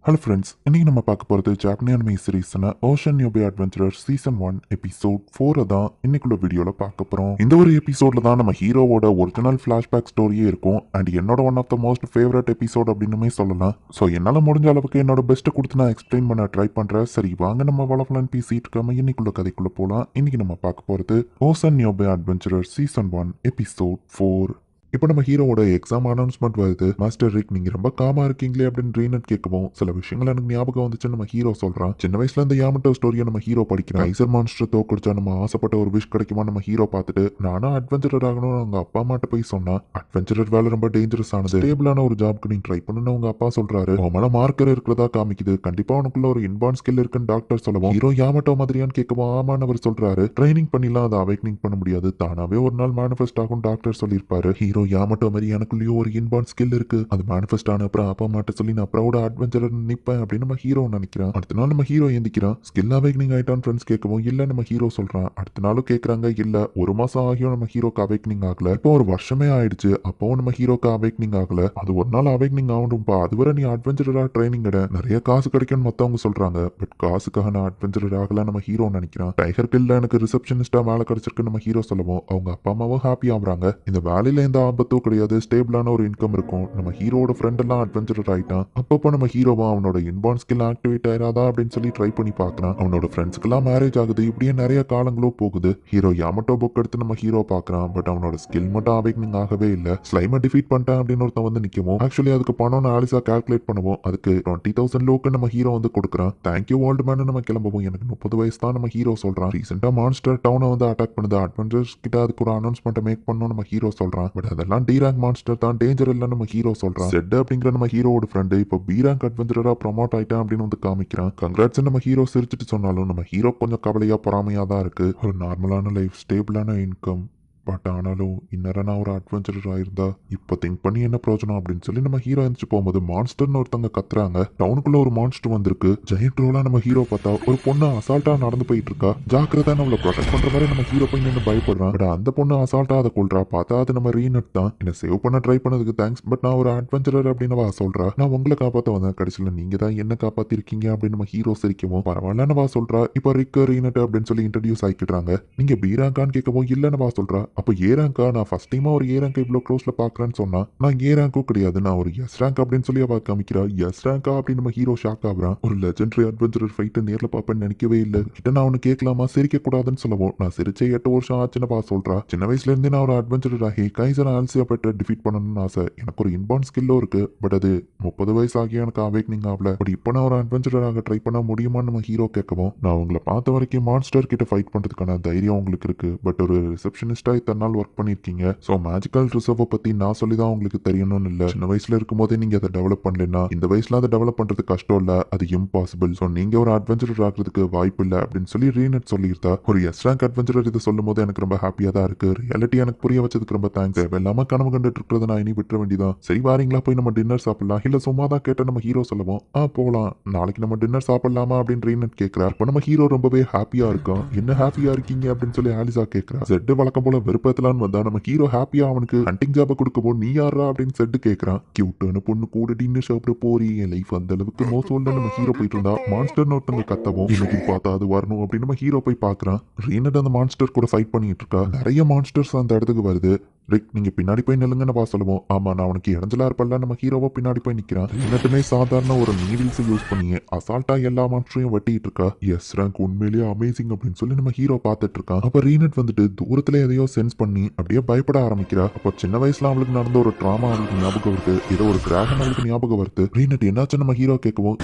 Hello friends, இன்னைக்கு நம்ம பார்க்க போகிறது ஜாப்பனீஸ் அனிமே சீரீஸான ஓஷன் யோபி அட்வென்ச்சரர் சீசன் 1 எபிசோட் 4 தான் இன்னைக்குள்ள வீடியோவில் பார்க்க போகிறோம். இந்த ஒரு எபிசோட்ல தான் நம்ம ஹீரோவோட ஒரிஜினல் ஃப்ளாஷ்பேக் ஸ்டோரியே இருக்கும். அண்ட் என்னோட one of the most favourite episode அப்படின்னுமே சொல்லலாம். ஸோ என்னால் முடிஞ்ச அளவுக்கு என்னோட பெஸ்ட்டை கொடுத்து நான் எக்ஸ்பிளைன் பண்ண ட்ரை பண்ணுறேன். சரி வாங்க நம்ம வளவலன்னு பேசிட்டு இருக்காம இன்னைக்குள்ள கதைக்குள்ள போகலாம். இன்னைக்கு நம்ம பார்க்க போகிறது ஓஷன் யோபி அட்வென்ச்சரர் சீசன் 1 எபிசோட் 4. இப்போ நம்ம ஹீரோவோட எக்ஸாம் அனௌன்ஸ்மெண்ட் வருது. மாஸ்டர் ரிக், நீங்க ரொம்ப காமா இருக்கீங்களே அப்படின்னு ரீனட் கேட்கவும் சில விஷயங்கள் எனக்கு ஞாபகம் வந்துச்சு நம்ம ஹீரோ சொல்றான். சின்ன வயசுல இந்த யாமட்டோ ஸ்டோரியை நம்ம ஹீரோ படிக்கிறான். ஐசர் மான்ஸ்டர் தோக்கடிச்சா நம்ம ஆசைப்பட்ட ஒரு விஷ் கிடைக்குமா நம்ம ஹீரோ பார்த்துட்டு நானும் அட்வென்ச்சரர் ஆகணும்னு அவங்க அப்பா அம்மாட்ட போய் சொன்னா, அட்வென்ச்சரர் வேலை ரொம்ப டேஞ்சரஸ் ஆனது, ஸ்டேபிளான ஒரு ஜாப்க்கு நீ ட்ரை பண்ணுன்னு அவங்க அப்பா சொல்றாரு. அவன் மார்க்கர் இருக்கிறதா காமிக்குது, கண்டிப்பா உனக்குள்ள ஒரு இன்பார்ன் ஸ்கில் இருக்குன்னு டாக்டர் சொல்லவும் ஹீரோ யாமட்டோ மாதிரியான்னு கேட்கவும் ஆமான்னு அவர் சொல்றாரு. ட்ரைனிங் பண்ணிலாம் அதை அவேக்னிங் பண்ண முடியாது, தானாவே ஒரு நாள் மேனிஃபெஸ்ட் ஆகும் டாக்டர் சொல்லியிருப்பாரு. ஹீரோ யாமட்டோ மாதிரி எனக்குள்ளேயோ ஒரு இன்பார்ன் ஸ்கில் இருக்கு, அது மேனிஃபெஸ்ட் ஆன அப்புறம் அப்பா அம்மாட்ட சொல்லி நான் ப்ரௌடா அட்வென்ச்சரர் நிப்பேன் அப்படின்னு நம்ம ஹீரோ நினைக்கிறான். அடுத்த நாள் நம்ம ஹீரோ எந்திக்கிறான். ஸ்கில் அவேக்னிங் ஆயிட்டான் ஃப்ரெண்ட்ஸ் கேட்கவும் இல்ல நம்ம ஹீரோ சொல்றான். அடுத்த நாளும் கேட்கறாங்க, இல்ல ஒரு மாசம் ஆகியும் நம்ம ஹீரோக்கு அவேக்னிங் ஆகல. இப்போ ஒரு வருஷமே ஆயிடுச்சு, அப்பவும் நம்ம ஹீரோக்கு அவேக்னிங் ஆகல. அது ஒரு நாள் அவேக்னிங் ஆகணும்பா, அதுவரை நீ அட்வென்ச்சரரா ட்ரைனிங் எட, நிறைய காசு கிடைக்கும்னு மத்தவங்க சொல்றாங்க. பட் காசுக்காக நான் அட்வென்ச்சரர் ஆகல நம்ம ஹீரோ நினைக்கிறான். டைகர் கில்ல எனக்கு ரிசப்ஷனிஸ்டா வேலை கிடைச்சிருக்கு நம்ம ஹீரோ சொல்லவும் அவங்க அப்பா அம்மாவும் ஹாப்பி ஆகுறாங்க. இந்த வேலையில எந்த ஆபத்தும் கிடையாது, ஸ்டேபிளான ஒரு இன்கம் இருக்கும். நம்ம ஹீரோட ஃப்ரெண்ட் எல்லாம் அட்வென்ச்சரர் ஆயிட்டான். அப்பப்போ நம்ம ஹீரோவா அவனோட இன்பார்ன் ஸ்கில் ஆக்டிவேட் ஆயிராதா அப்படின்னு சொல்லி ட்ரை பண்ணி பார்க்கறான். அவனோட ஃப்ரெண்ட்ஸ்க்கெல்லாம் மேரேஜ் ஆகுது. இப்படியே நிறைய காலங்களும் போகுது. ஹீரோ யாமட்டோ புக் எடுத்து நம்ம ஹீரோ பார்க்கறான். பட் அவனோட ஸ்கில் மட்டும் அவேக்னிங் ஆகவே இல்லை. ஸ்லைமை டிஃபீட் பண்ணிட்டான் அப்படின்னு ஒருத்தன் வந்து நிற்கவும் ஆக்சுவலி அதுக்கு பணம் ஆலிசா கால்குலேட் பண்ணுவோம். அதுக்கு 20,000 லோக்கு நம்ம ஹீரோ வந்து கொடுக்குறான். தேங்க்யூ ஓல்டு மேன் நம்ம கிளம்பவும் எனக்கு 30 வயசு தான் நம்ம ஹீரோ சொல்றான். ரீசெண்டா மான்ஸ்டர் டவுனை வந்து அட்டாக் பண்ணுது, அட்வென்ச்சர்ஸ் கிட்ட அதுக்கு ஒரு அனௌன்ஸ்மெண்ட் மேக் பண்ணணும் நம்ம ஹீரோ சொல்றான். பட் அதெல்லாம் டி ரேங்க் மான்ஸ்டர் தான், டேஞ்சர் இல்ல நம்ம ஹீரோ சொல்றான். செட் அப்படிங்கிற நம்ம ஹீரோட ஃப்ரெண்டு இப்போ பி ரேங்க் அட்வென்ச்சரரா ப்ரமோட் ஆயிட்டான் அப்படின்னு வந்து காமிக்கிறான். கங்க்ராட்ஸ் நம்ம ஹீரோ சிரிச்சிட்டு சொன்னாலும் நம்ம ஹீரோ கொஞ்சம் கவலையா பொறாமையா தான் இருக்கு. ஒரு நார்மலான லைஃப், ஸ்டேபிளான இன்கம், பட் ஆனாலும் இன்னர நான் ஒரு அட்வென்ச்சரர் ஆயிருந்தா இப்போ திங்க் பண்ணி என்ன பிரயோஜனம் அப்படின்னு சொல்லி நம்ம ஹீரோ எழுந்துச்சு போகும்போது மான்ஸ்டர்னு ஒருத்தவங்க கத்துறாங்க. டவுனுக்குள்ள ஒரு மான்ஸ்டர் வந்திருக்கு. ஜெயண்ட் ரோலா நம்ம ஹீரோ பார்த்தா ஒரு பொண்ணு அசால்ட்டா நடந்து போயிட்டு இருக்கா. ஜாக்கிரதா நம்மளை ப்ரொடெக்ட் பண்ற மாதிரி நம்ம ஹீரோ போய் நின்று பயப்படுறான். பட் அந்த பொண்ணு அசால்ட்டா அதை கொள்றா. பார்த்தா அது நம்ம ரீனட் தான். என்ன சேவ் பண்ண ட்ரை பண்ணதுக்கு தேங்க்ஸ், பட் நான் ஒரு அட்வென்ச்சரர் அப்படின்னு சொல்றா. நான் உங்களை காப்பாற்ற வந்தேன், கடைசியில் நீங்க தான் என்ன காப்பாத்திருக்கீங்க அப்படின்னு நம்ம ஹீரோ சிரிக்கவும் பரவாயில்லன்னு சொல்றா. இப்போ ரிக் ரீனட் அப்படின்னு சொல்லி இன்ட்ரடியூஸ் ஆகிக்கிறாங்க. நீங்க பி ரேங்கான்னு கேட்கவும் இல்லன்னு சொல்றா. அப்போ ஏ ரேங்கா, நான் ஃபர்ஸ்ட் டைமா ஒரு ஏ ரேங்க் இவ்வளோ க்ளோஸ்ல பாக்குறேன்னு சொன்னா, நான் ஏ ரேங்கும் கிடையாது, நான் ஒரு எஸ் ரேங்க் அப்படின்னு சொல்லி அவ காமிக்கிறா. எஸ் ரேங்கா அப்படின்னு நம்ம ஹீரோ ஷாக் ஆகுறான். ஒரு லெஜெண்டரி அட்வென்ச்சரர் ஃபைட்டை நேரில் பார்ப்பேன்னு நினைக்கவே இல்லை. கிட்ட நான் ஒன்று கேட்கலாமா, சிரிக்க கூடாதுன்னு சொல்லவும் நான் சிரிச்சே 8 வருஷம் ஆச்சுன்னு சொல்றா. சின்ன வயசுல இருந்தே நான் ஒரு அட்வென்ச்சரர் ஆகி கைசர் ஆல்சியா பெற்ற டிஃபீட் பண்ணணும்னு ஆசை. எனக்கு ஒரு இன்பார்ன் ஸ்கில்லும் இருக்கு. பட் அது 30 வயசு ஆகியும் எனக்கு அவேக்னிங் ஆகல. பட் இப்போ நான் ஒரு அட்வென்ச்சரராக ட்ரை பண்ண முடியுமான்னு நம்ம ஹீரோ கேட்கவும், நான் உங்களை பார்த்த வரைக்கும் மான்ஸ்டர் கிட்ட ஃபைட் பண்றதுக்கான தைரியம் உங்களுக்கு இருக்கு. பட் ஒரு ரிசப்ஷனிஸ்டா இத்தனை நாள் ஒர்க் பண்ணிருக்கீங்க. ஸோ மேஜிக்கல் ரிசர்வை பத்தி நான் சொல்லி தான் உங்களுக்கு தெரியணும்னு இல்லை. சின்ன வயசுல இருக்கும் போதே நீங்க அதை டெவலப் பண்ணலன்னா இந்த வயசுல அதை டெவலப் பண்றது கஷ்டம் இல்ல, அது இம்பாசிபிள். ஸோ நீங்க ஒரு அட்வென்ச்சரர் ஆகிறதுக்கு வாய்ப்பு இல்லை அப்படின்னு சொல்லி ரீனட் சொல்லியிருந்தா. ஒரு எஸ் ரேங்க் அட்வென்ச்சரர் இதை சொல்லும் போது எனக்கு ரொம்ப ஹாப்பியா தான் இருக்கு. ரியாலிட்டி எனக்கு புரிய வச்சதுக்கு ரொம்ப தேங்க்ஸ். தேவையில்லாம கனவு கண்டுட்டு இருக்கிறத நான் இனி விட்டுற வேண்டியதான். சரி வாரீங்களா, போய் நம்ம டின்னர் சாப்பிடலாம். இல்ல சும்மா தான் கேட்ட நம்ம ஹீரோ சொல்லவும் போகலாம், நாளைக்கு நம்ம டின்னர் சாப்பிடலாமா அப்படின்னு ரீனட் கேட்கிறார். இப்போ நம்ம ஹீரோ ரொம்பவே ஹாப்பியா இருக்கான். என்ன ஹாப்பியா இருக்கீங்க அப்படின்னு சொல்லி ஆலிசா கேட்கிறா. செட் வழக்கம் போல விருப்பத்திலான்னு வந்தா நம்ம ஹீரோ ஹாப்பியா அவனுக்கு ஹண்டிங் ஜாபை கொடுக்கவோ நீ யாரா அப்படின்னு செட்டு கேட்கறான். கியூட்டான பொண்ணு கூட டின்னர் சாப்பிட போறீ, என் லைஃப் அந்த அளவுக்கு மோசம் இல்ல நம்ம ஹீரோ போயிட்டு இருந்தா மான்ஸ்டர்னு ஒருத்தங்க கத்தவும் இன்னைக்கு பார்த்தா அது வரணும் அப்படின்னு நம்ம ஹீரோ போய் பாக்குறான். ரீனட் அந்த மான்ஸ்டர் கூட ஃபைட் பண்ணிட்டு இருக்கா. நிறைய மான்ஸ்டர்ஸ் அந்த இடத்துக்கு வருது. ரிக், நீங்க பின்னாடி போய் நில்லுங்கன்னு சொல்லுவோம். ஆமா, நான் உனக்கு இறஞ்சலா இருப்பல்ல நம்ம ஹீரோவா பின்னாடி போய் நிக்கிறான். ரீனட்டுமே சாதாரண ஒரு நீடில்ஸ் யூஸ் பண்ணி அசால்ட்டா எல்லா மான்ஸ்டரையும் வெட்டிட்டு இருக்கா. எஸ் ரேங்க் உண்மையிலேயே அமேசிங் அப்படின்னு சொல்லி நம்ம ஹீரோ பார்த்துட்டு இருக்கான். அப்ப ரீனட் வந்துட்டு தூரத்துல எதையோ சென்ஸ் பண்ணி அப்படியே பயப்பட ஆரம்பிக்கிறா. அப்போ சின்ன வயசுல அவளுக்கு நடந்த ஒரு ட்ராமா அவளுக்கு ஞாபகம் வருது. ஏதோ ஒரு டிராகன் அவளுக்கு ஞாபகம் வருது. ரீனட் என்னாச்சு நம்ம ஹீரோ கேட்கவும்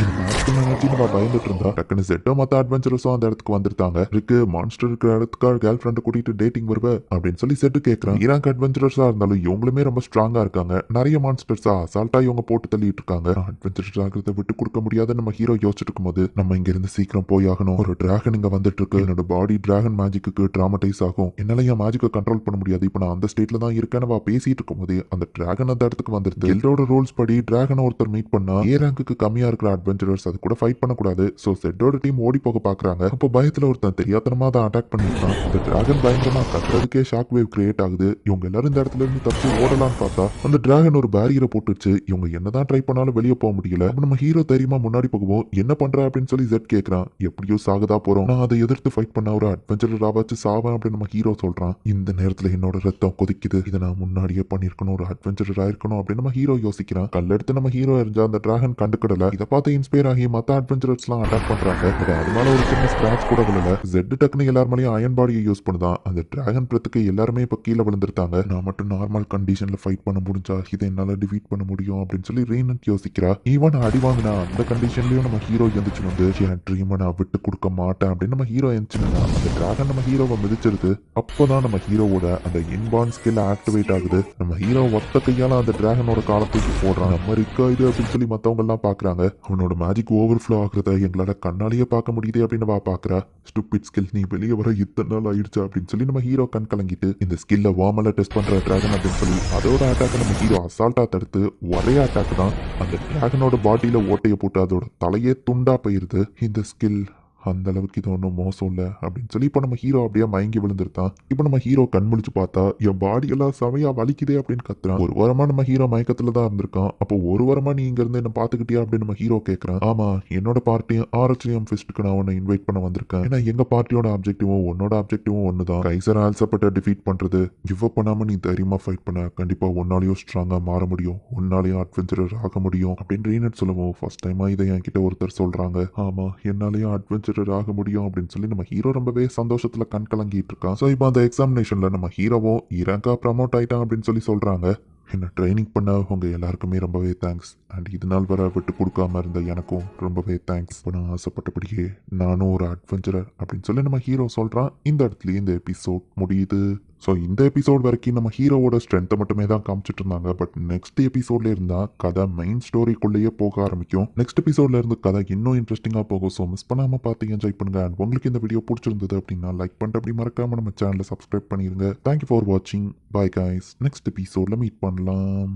நம்ம பயந்துட்டு இருந்தா. டக்குனு செட்டோ மத்த அட்வென்ச்சரஸும் அந்த இடத்துக்கு வந்துட்டாங்க. இருக்கு மான்ஸ்டர் இருக்கிற இடத்துக்கு கேர்ள் ஃப்ரெண்ட் கூட்டிட்டு டேட்டிங் வருவ அப்படின்னு சொல்லி செட்டு கேட்கறான். ஈராக் அட்வென்ச்சரஸா இருந்தாலும் இவங்களுமே ரொம்ப ஸ்ட்ராங்கா இருக்காங்க. நிறைய மான்ஸ்டர்ஸா அசால்ட்டா இவங்க போட்டு தள்ளிட்டு இருக்காங்க. அட்வென்ச்சரஸ் ஆகிறத விட்டு கொடுக்க முடியாத நம்ம ஹீரோ யோசிச்சுட்டு இருக்கும்போது நம்ம இங்க இருந்து சீக்கிரம் போய் ஆகணும். ஒரு டிராகன் இங்க வந்துட்டு இருக்கு. என்னோட பாடி டிராகன் மேஜிக்கு டிராமடைஸ் ஆகும். என்னால என் மேஜிக்கை கண்ட்ரோல் பண்ண முடியாது. இப்போ நான் அந்த ஸ்டேட்ல தான் இருக்கேன்னு பேசிட்டு இருக்கும்போது அந்த டிராகன் அந்த இடத்துக்கு வந்துருது. கில்டோட ரூல்ஸ் படி டிராகன் ஒருத்தர் மீட் பண்ணா ஏ ரேங்குக்கு கம்மியா இருக்கிற அட்வென்ச்சரர்ஸ் அது கூட ஃபைட் பண்ணக்கூடாது. ஸோ செட்டோட டீம் ஓடி போக பாக்குறாங்க. அப்போ பயத்துல ஒருத்தன் தெரியாதனமா தான் அட்டாக் பண்ணிருக்கான். அந்த டிராகன் பயங்கரமா கத்துறதுக்கே ஷாக் வேவ் கிரியேட் ஆகுது. இவங்க எல்லாரும் எல்லாரும் இந்த இடத்துல இருந்து தப்பி ஓடலாம்னு பார்த்தா அந்த டிராகன் ஒரு பேரியரை போட்டுச்சு. இவங்க என்னதான் ட்ரை பண்ணாலும் வெளியே போக முடியல. அப்ப நம்ம ஹீரோ தைரியமா முன்னாடி போகும்போது என்ன பண்ற அப்படின்னு சொல்லி ஜெட் கேக்குறான். எப்படியோ சாகதா போறோம், நான் அதை எதிர்த்து ஃபைட் பண்ண ஒரு அட்வென்ச்சரர் ஆவாச்சு சாவேன் அப்படின்னு நம்ம ஹீரோ சொல்றான். இந்த நேரத்துல என்னோட ரத்தம் கொதிக்குது, இதை நான் முன்னாடியே பண்ணிருக்கணும், ஒரு அட்வென்ச்சரர் ஆயிருக்கணும் அப்படின்னு நம்ம ஹீரோ யோசிக்கிறான். கல்லெடுத்து நம்ம ஹீரோ எரிஞ்சா அந்த டிராகன் கண்டுக்கிடல. இதை பார்த்து இன்ஸ்பயர் ஆகி மத்த அட்வென்ச்சரர்ஸ் எல்லாம் அட்டாக் பண்றாங்க. அது மேல ஒரு சின்ன ஸ்கிராச் கூட விழல. ஜெட் டக்குனு எல்லார் மேலேயும் அயன் பாடியை யூஸ் பண்ணுதான். அந்த டிராகன் பிரத்துக்கு எல்லாருமே இப்ப கீழே விழுந்திருக்காங்க. நான் மட்டும் நார்மல் கண்டிஷன்ல ஃபைட் பண்ண முடிஞ்சா இதை என்னால டிஃபீட் பண்ண முடியும் அப்படின்னு சொல்லி ரீனட் யோசிக்கிறா. ஈவன் அடி வாங்கினா அந்த கண்டிஷன்லயும் நம்ம ஹீரோ எந்திரிச்சு வந்து என் ட்ரீமை நான் விட்டு கொடுக்க மாட்டேன் அப்படின்னு நம்ம ஹீரோ எந்திரிச்சுனா அந்த டிராகன் நம்ம ஹீரோவை மிதிச்சிருது. அப்போதான் நம்ம ஹீரோவோட அந்த இன்பான் ஸ்கில் ஆக்டிவேட் ஆகுது. நம்ம ஹீரோ ஒத்த கையால அந்த டிராகனோட காலத்துக்கு போடுறான். நம்ம இருக்கா இது அப்படின்னு சொல்லி மத்தவங்க எல்லாம் பாக்குறாங்க. அவனோட மேஜிக் ஓவர்ஃப்ளோ ஆகுறத எங்களால கண்ணாலேயே பார்க்க முடியுது அப்படின்னு பாக்குறா. ஸ்டூபிட் ஸ்கில், நீ வெளியே வர இத்தனை நாள் ஆயிடுச்சு அப்படின்னு சொல்லி நம்ம ஹீரோ கண் கலங்கிட்டு இந்த ஸ்கில்ல வார்மலா டெஸ்ட் பண்ற டிராகன் அப்படின்னு சொல்லி அதோட அட்டாக் நம்ம ஹீரோ அசால்ட்டா தடுத்து ஒரே அட்டாக் தான் அந்த டிராகனோட பாடியில ஓட்டையை போட்டு அதோட தலையே துண்டா போயிருது. இந்த ஸ்கில் அந்த அளவுக்கு இது ஒன்றும் மோசம் இல்லை அப்படின்னு சொல்லி இப்போ நம்ம ஹீரோ அப்படியே மயங்கி விழுந்துருத்தான். இப்போ நம்ம ஹீரோ கண் முழிச்சு பார்த்தா என் பாடி எல்லாம் செமையா வலிக்குதே அப்படின்னு கத்துறான். ஒரு வாரமா நம்ம ஹீரோ மயக்கத்துல தான் இருந்திருக்கான். அப்போ ஒரு வாரமா நீ இங்க இருந்து என்ன பாத்துக்கிட்டியா அப்படின்னு நம்ம ஹீரோ கேட்கறான். ஆமா, என்னோட பார்ட்டியும் ஆர்எச்எம் ஃபெஸ்ட்டுக்கு நான் உன்னை இன்வைட் பண்ண வந்திருக்கேன். ஏன்னா எங்க பார்ட்டியோட ஆப்ஜெக்டிவும் உன்னோட ஆப்ஜெக்டிவும் ஒண்ணுதான். கைசர் ஆல்சப்பட்ட டிஃபீட் பண்றது. கிவ் அப் பண்ணாம நீ தைரியமா ஃபைட் பண்ண கண்டிப்பா உன்னாலையும் ஸ்ட்ராங்கா மாற முடியும், உன்னாலையும் அட்வென்ச்சரர் ஆக முடியும் அப்படின்னு ரீனட் சொல்லுவோம். ஃபர்ஸ்ட் டைமா இதை என்கிட்ட ஒருத்தர் சொல்றாங்க. ஆமா, என்னாலையும் அட்வென்ச்சரர் ஆக முடியும் அப்படின்னு சொல்லி நம்ம ஹீரோ ரொம்பவே சந்தோஷத்துல கண் கலங்கிட்டு இருக்கான். ஸோ இப்போ அந்த எக்ஸாமினேஷன்ல நம்ம ஹீரோவும் இறங்கா ப்ரமோட் ஆயிட்டான் அப்படின்னு சொல்லி சொல்றாங்க. என்ன ட்ரைனிங் பண்ண உங்க எல்லாருக்குமே ரொம்பவே தேங்க்ஸ். அண்ட் இது நாள் வர விட்டு கொடுக்காம இருந்த எனக்கும் ரொம்பவே தேங்க்ஸ். இப்போ நான் ஆசைப்பட்டபடியே நானும் ஒரு அட்வென்ச்சரர் அப்படின்னு சொல்லி நம்ம ஹீரோ சொல்றான். இந்த இடத்துலயே இந்த எபிசோட் முடியுது. ஸோ இந்த எபிசோட் வரைக்கும் நம்ம ஹீரோவோட ஸ்ட்ரென்த்தை மட்டுமே தான் காமிச்சிட்டு இருந்தாங்க. பட் நெக்ஸ்ட் எபிசோட்ல இருந்தா கதை மெயின் ஸ்டோரிக்குள்ளேயே போக ஆரம்பிக்கும். நெக்ஸ்ட் எபிசோட்ல இருந்து கதை இன்னும் இன்ட்ரெஸ்டிங்காக போகும். ஸோ மிஸ் பண்ணாம பார்த்து என்ஜாய் பண்ணுங்க. அண்ட் உங்களுக்கு இந்த வீடியோ பிடிச்சிருந்தது அப்படின்னா லைக் பண்ணிட்டு அப்படி மறக்காம நம்ம சேனலை சப்ஸ்கிரைப் பண்ணிருங்க. தேங்க்யூ ஃபார் வாட்சிங். Bye guys. நெக்ஸ்ட் எபிசோட்ல மீட் பண்ணலாம்.